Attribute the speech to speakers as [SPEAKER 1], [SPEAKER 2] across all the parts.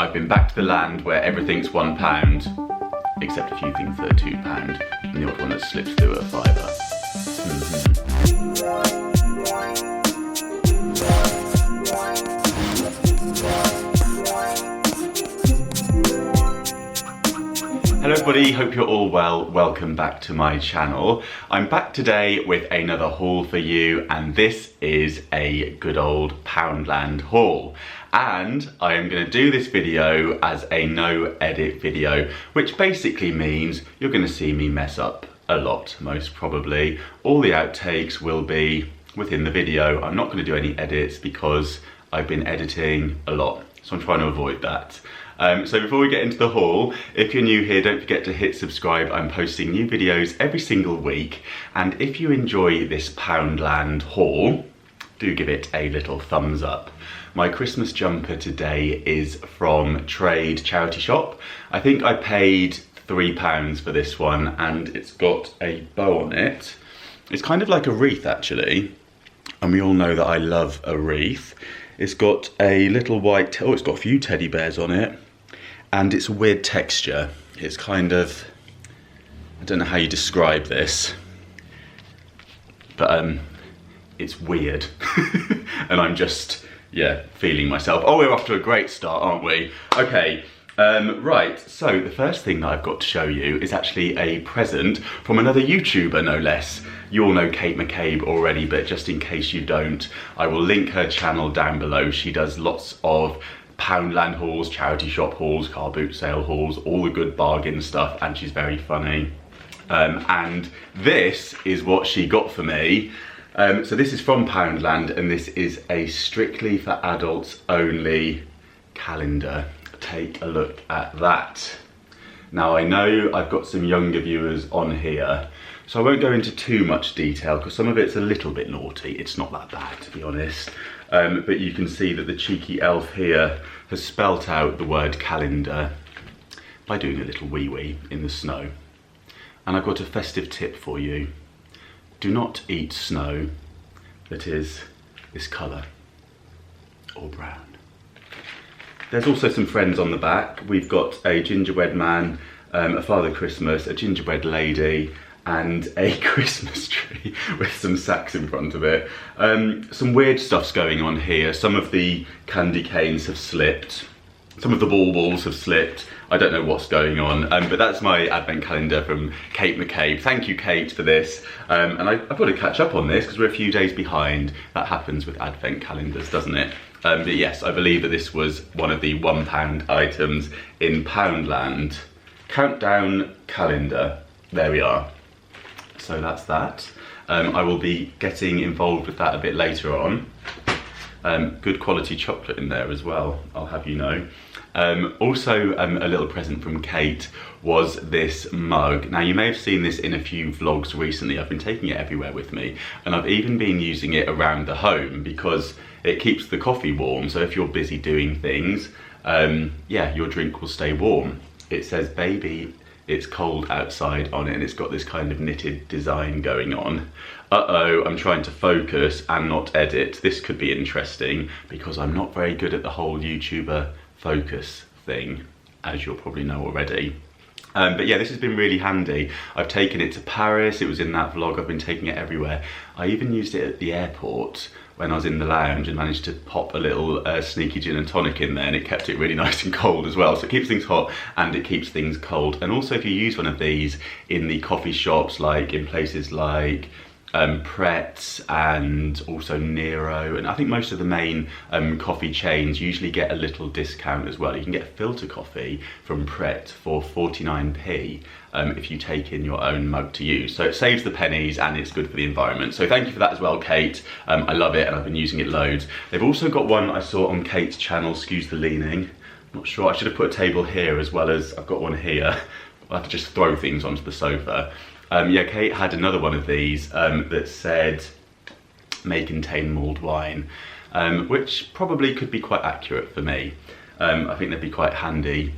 [SPEAKER 1] I've been back to the land where everything's £1, except a few things that are £2, and the odd one that slips through a fiver. Hello everybody, hope you're all well. Welcome back to my channel. I'm back today with another haul for you, and this is a good old Poundland haul. And I am going to do this video as a no edit video, which basically means you're going to see me mess up a lot, most probably. All the outtakes will be within the video. I'm not going to do any edits because I've been editing a lot, so I'm trying to avoid that. So before we get into the haul, if you're new here, don't forget to hit subscribe. I'm posting new videos every single week. And if you enjoy this Poundland haul, do give it a little thumbs up. My Christmas jumper today is from Trade Charity Shop. I think I paid £3 for this one, and it's got a bow on it. It's kind of like a wreath actually, and we all know that I love a wreath. It's got a little white, oh, it's got a few teddy bears on it. And it's a weird texture. It's kind of, I don't know how you describe this, but it's weird. And I'm just, yeah, feeling myself. Oh, we're off to a great start, aren't we? Okay, right, so the first thing that I've got to show you is actually a present from another YouTuber, no less. You all know Kate McCabe already, but just in case you don't, I will link her channel down below. She does lots of Poundland hauls, charity shop hauls, car boot sale hauls, all the good bargain stuff, and she's very funny. And this is what she got for me. So this is from Poundland, and this is a strictly for adults only calendar. Take a look at that. Now I know I've got some younger viewers on here, so I won't go into too much detail because some of it's a little bit naughty. It's not that bad, to be honest. But you can see that the cheeky elf here has spelt out the word calendar by doing a little wee-wee in the snow. And I've got a festive tip for you. Do not eat snow that is this colour or brown. There's also some friends on the back. We've got a gingerbread man, a Father Christmas, a gingerbread lady, and a Christmas tree with some sacks in front of it. Some weird stuff's going on here. Some of the candy canes have slipped. Some of the baubles have slipped. I don't know what's going on, but that's my advent calendar from Kate McCabe. Thank you, Kate, for this. And I've got to catch up on this because we're a few days behind. That happens with advent calendars, doesn't it? But yes, I believe that this was one of the £1 items in Poundland. Countdown calendar. There we are. So that's that. I will be getting involved with that a bit later on. Good quality chocolate in there as well, I'll have you know. Also, a little present from Kate was this mug. Now you may have seen this in a few vlogs recently. I've been taking it everywhere with me, and I've even been using it around the home because it keeps the coffee warm. So if you're busy doing things, yeah, your drink will stay warm. It says "Baby, it's cold outside" on it, and it's got this kind of knitted design going on. Uh-oh, I'm trying to focus and not edit. This could be interesting because I'm not very good at the whole YouTuber focus thing, as you'll probably know already. But yeah, this has been really handy. I've taken it to Paris, it was in that vlog, I've been taking it everywhere. I even used it at the airport when I was in the lounge and managed to pop a little sneaky gin and tonic in there, and it kept it really nice and cold as well. So it keeps things hot and it keeps things cold. And also if you use one of these in the coffee shops, like in places like Pret and also Nero, and I think most of the main coffee chains usually get a little discount as well. You can get a filter coffee from Pret for 49p if you take in your own mug to use. So it saves the pennies and it's good for the environment. So thank you for that as well, Kate. I love it and I've been using it loads. They've also got one I saw on Kate's channel, excuse the leaning. Not sure, I should have put a table here as well as I've got one here. I'll have to just throw things onto the sofa. Yeah, Kate had another one of these that said may contain mulled wine, which probably could be quite accurate for me. I think they'd be quite handy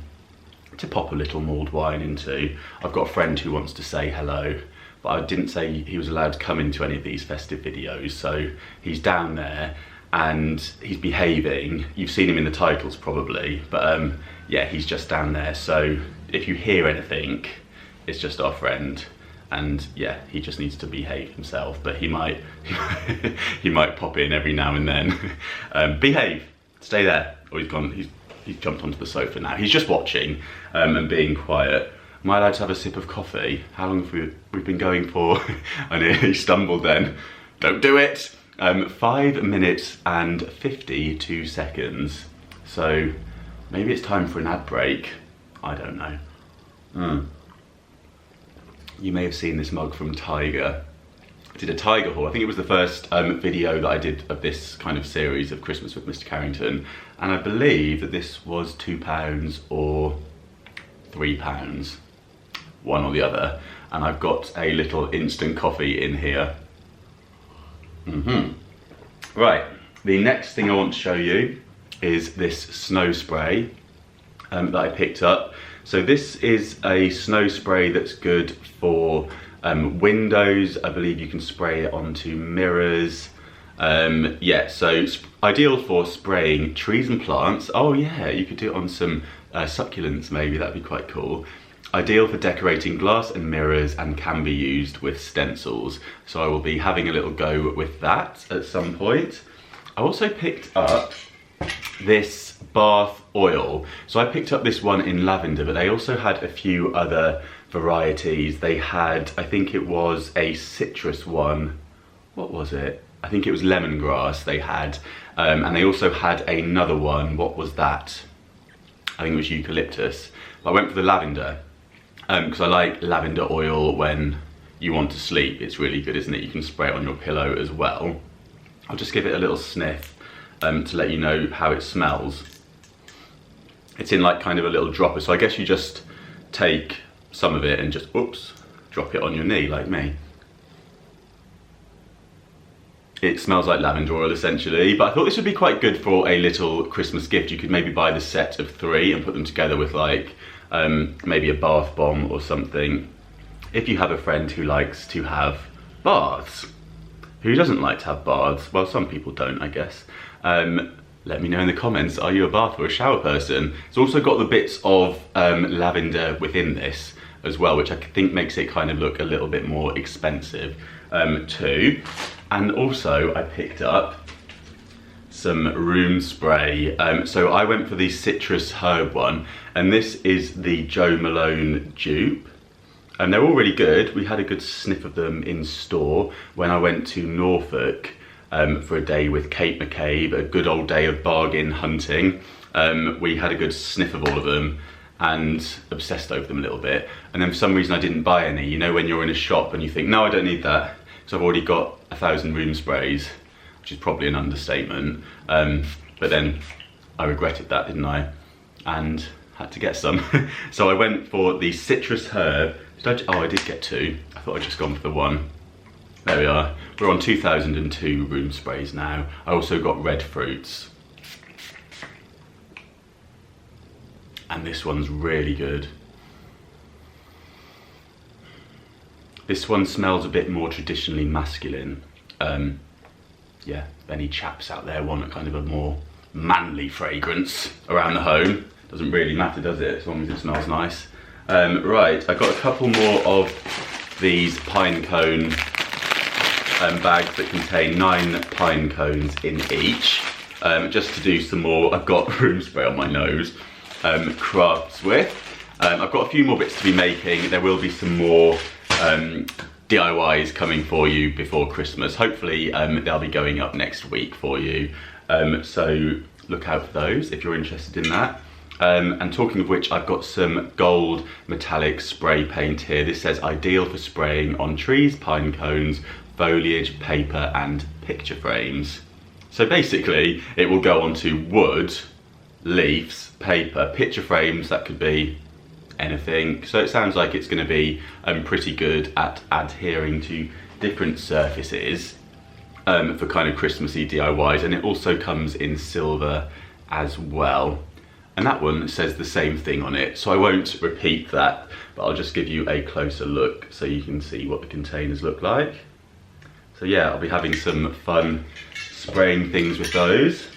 [SPEAKER 1] to pop a little mulled wine into. I've got a friend who wants to say hello, but I didn't say he was allowed to come into any of these festive videos, so he's down there. and he's behaving. You've seen him in the titles probably, but yeah, he's just down there. So if you hear anything, it's just our friend. And yeah, he just needs to behave himself, but he might he might pop in every now and then. Behave, stay there. Oh, he's gone. He's jumped onto the sofa now. He's just watching and being quiet. Am I allowed to have a sip of coffee? How long have we've been going for? I nearly stumbled then. Don't do it. 5 minutes and 52 seconds. So maybe it's time for an ad break. I don't know. You may have seen this mug from Tiger. I did a Tiger haul. I think it was the first video that I did of this kind of series of Christmas with Mr. Carrington. And I believe that this was £2 or £3, one or the other. And I've got a little instant coffee in here. Right, the next thing I want to show you is this snow spray that I picked up. So this is a snow spray that's good for windows. I believe you can spray it onto mirrors. Yeah, so it's ideal for spraying trees and plants. Oh yeah, you could do it on some succulents maybe, that'd be quite cool. Ideal for decorating glass and mirrors and can be used with stencils. So I will be having a little go with that at some point. I also picked up this bath oil. So I picked up this one in lavender, but they also had a few other varieties. They had, I think it was a citrus one. What was it? I think it was lemongrass they had. And they also had another one. What was that? I think it was eucalyptus. But I went for the lavender because I like lavender oil when you want to sleep. It's really good, isn't it? You can spray it on your pillow as well. I'll just give it a little sniff to let you know how it smells. It's in like kind of a little dropper, so I guess you just take some of it and just, oops, drop it on your knee like me. It smells like lavender oil essentially, but I thought this would be quite good for a little Christmas gift. You could maybe buy the set of 3 and put them together with like maybe a bath bomb or something. If you have a friend who likes to have baths. Who doesn't like to have baths? Well, some people don't, I guess. Let me know in the comments, are you a bath or a shower person? It's also got the bits of lavender within this as well, which I think makes it kind of look a little bit more expensive too. And also I picked up some room spray. So I went for the citrus herb one, and this is the Jo Malone dupe. And they're all really good. We had a good sniff of them in store when I went to Norfolk for a day with Kate McCabe, a good old day of bargain hunting. We had a good sniff of all of them and obsessed over them a little bit. And then for some reason I didn't buy any. You know when you're in a shop and you think, no, I don't need that, because I've already got 1,000 room sprays, which is probably an understatement. But then I regretted that, didn't I? And had to get some. So I went for the citrus herb. Oh, I did get 2. I thought I'd just gone for the 1. There we are. We're on 2002 room sprays now. I also got red fruits. And this one's really good. This one smells a bit more traditionally masculine. Yeah, if any chaps out there want a kind of a more manly fragrance around the home, doesn't really matter, does it? As long as it smells nice. Right, I got a couple more of these pine cone bags that contain 9 pine cones in each. Just to do some more, I've got room spray on my nose, crafts with. I've got a few more bits to be making. There will be some more DIYs coming for you before Christmas. Hopefully they'll be going up next week for you. So look out for those if you're interested in that. And talking of which, I've got some gold metallic spray paint here. This says ideal for spraying on trees, pine cones, foliage, paper and picture frames. So basically it will go onto wood, leaves, paper, picture frames, that could be anything. So it sounds like it's going to be pretty good at adhering to different surfaces for kind of Christmassy DIYs, and it also comes in silver as well. And that one says the same thing on it, so I won't repeat that, but I'll just give you a closer look so you can see what the containers look like. So yeah, I'll be having some fun spraying things with those.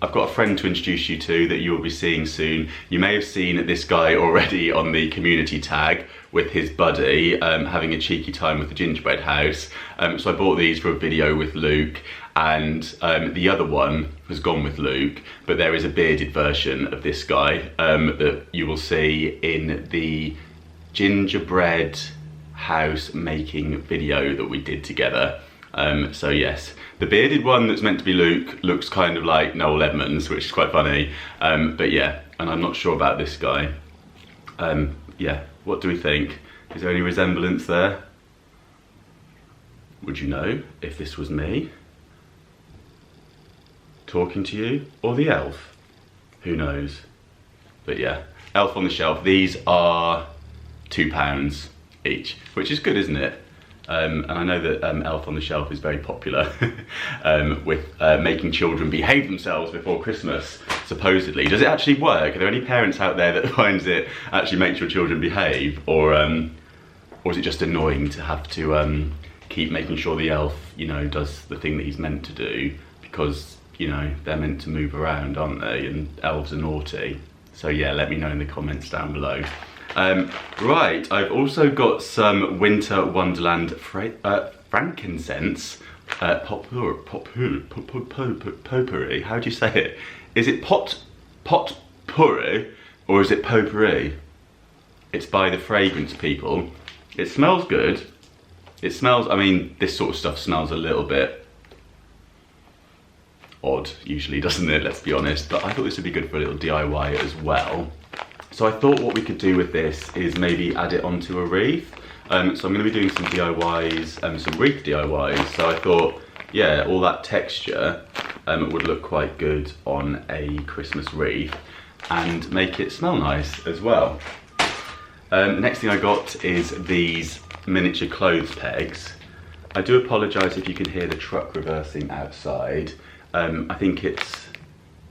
[SPEAKER 1] I've got a friend to introduce you to that you will be seeing soon. You may have seen this guy already on the community tag with his buddy having a cheeky time with the gingerbread house. So I bought these for a video with Luke, and the other one has gone with Luke, but there is a bearded version of this guy that you will see in the gingerbread house making video that we did together. So yes, the bearded one that's meant to be Luke looks kind of like Noel Edmonds, which is quite funny. But yeah, and I'm not sure about this guy. Yeah, what do we think? Is there any resemblance there? Would you know if this was me talking to you or the elf? Who knows? But yeah, Elf on the Shelf. These are £2 each, which is good, isn't it? And I know that Elf on the Shelf is very popular with making children behave themselves before Christmas, supposedly. Does it actually work? Are there any parents out there that finds it actually makes your children behave? Or is it just annoying to have to keep making sure the elf, you know, does the thing that he's meant to do? Because, you know, they're meant to move around, aren't they? And elves are naughty. So yeah, let me know in the comments down below. Right, I've also got some Winter Wonderland frankincense, potpourri, how do you say it? Is it potpourri or is it potpourri? It's by the Fragrance People. It smells good. It smells, I mean, this sort of stuff smells a little bit odd usually, doesn't it? Let's be honest, but I thought this would be good for a little DIY as well. So I thought what we could do with this is maybe add it onto a wreath. So I'm going to be doing some DIYs, some wreath DIYs. So I thought, yeah, all that texture would look quite good on a Christmas wreath and make it smell nice as well. The next thing I got is these miniature clothes pegs. I do apologise if you can hear the truck reversing outside. I think it's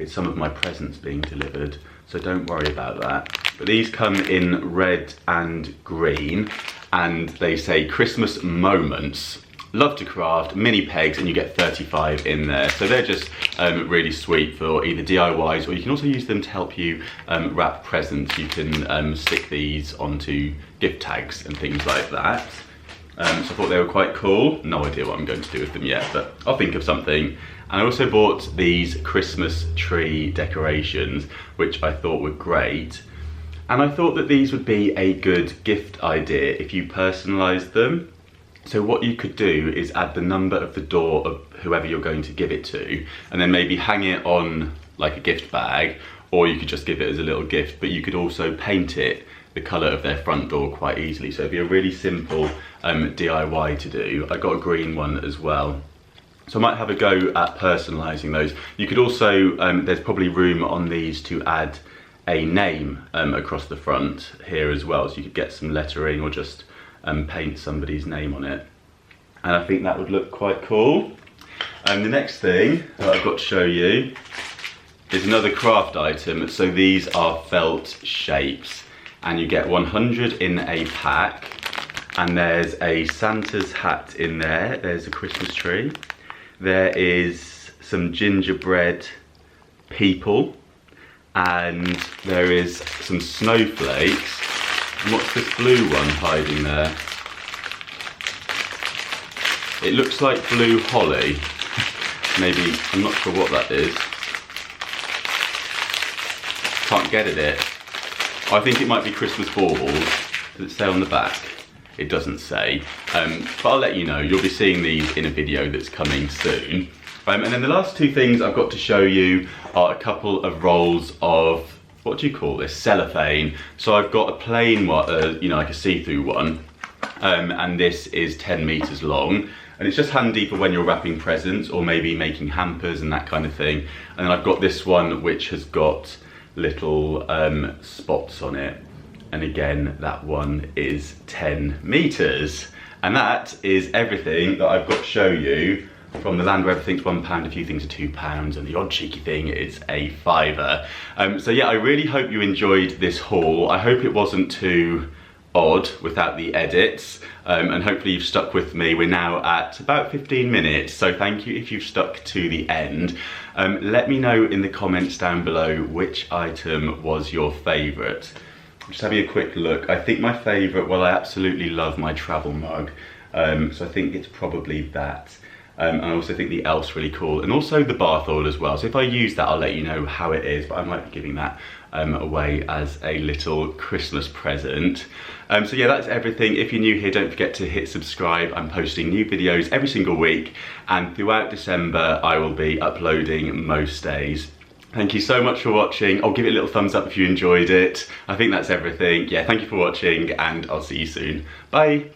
[SPEAKER 1] some of my presents being delivered, so don't worry about that. But these come in red and green, and they say Christmas moments. Love to craft, mini pegs, and you get 35 in there. So they're just really sweet for either DIYs, or you can also use them to help you wrap presents. You can stick these onto gift tags and things like that. So I thought they were quite cool. No idea what I'm going to do with them yet, but I'll think of something. And I also bought these Christmas tree decorations, which I thought were great. And I thought that these would be a good gift idea if you personalised them. So what you could do is add the number of the door of whoever you're going to give it to, and then maybe hang it on like a gift bag, or you could just give it as a little gift, but you could also paint it the colour of their front door quite easily. So it'd be a really simple DIY to do. I got a green one as well. So I might have a go at personalising those. You could also, there's probably room on these to add a name across the front here as well. So you could get some lettering or just paint somebody's name on it. And I think that would look quite cool. The next thing that I've got to show you is another craft item. So these are felt shapes, and you get 100 in a pack. And there's a Santa's hat in there. There's a Christmas tree. There is some gingerbread people, and there is some snowflakes. And what's this blue one hiding there? It looks like blue holly. Maybe, I'm not sure what that is. Can't get at it. I think it might be Christmas baubles. Does it say on the back? It doesn't say, but I'll let you know. You'll be seeing these in a video that's coming soon. And then the last two things I've got to show you are a couple of rolls of, what do you call this, cellophane. So I've got a plain one, you know, like a see-through one, and this is 10 meters long. And it's just handy for when you're wrapping presents or maybe making hampers and that kind of thing. And then I've got this one which has got little spots on it. And again, that one is 10 meters. And that is everything that I've got to show you from the land where everything's £1, a few things are £2, and the odd cheeky thing is a £5. So yeah, I really hope you enjoyed this haul. I hope it wasn't too odd without the edits, and hopefully you've stuck with me. We're now at about 15 minutes, so thank you if you've stuck to the end. Let me know in the comments down below which item was your favourite. Just having a quick look. I think my favourite, well, I absolutely love my travel mug, so I think it's probably that. And I also think the elf's really cool, and also the bath oil as well. So if I use that, I'll let you know how it is, but I might be giving that away as a little Christmas present. So yeah, that's everything. If you're new here, don't forget to hit subscribe. I'm posting new videos every single week, and throughout December, I will be uploading most days. Thank you so much for watching. I'll give it a little thumbs up if you enjoyed it. I think that's everything. Yeah, thank you for watching, and I'll see you soon. Bye.